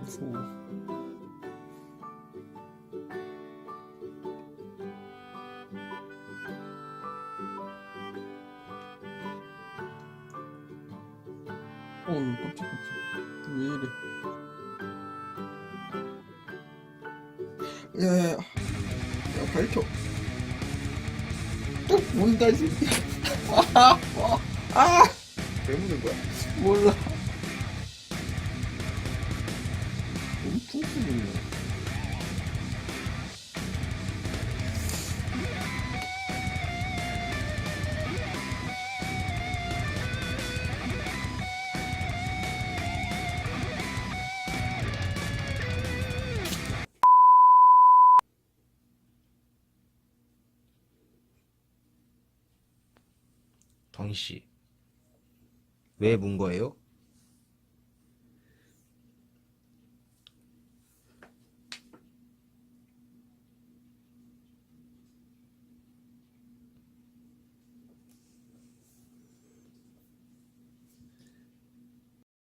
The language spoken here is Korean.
무서워. 어우, 깜짝깜짝. 왜 이래. 야, 밝혀. 또 본다, 이 새끼야. 왜 묻는 거야? 몰라. 엄청 푸르네. 덩씨, 왜 문 거예요?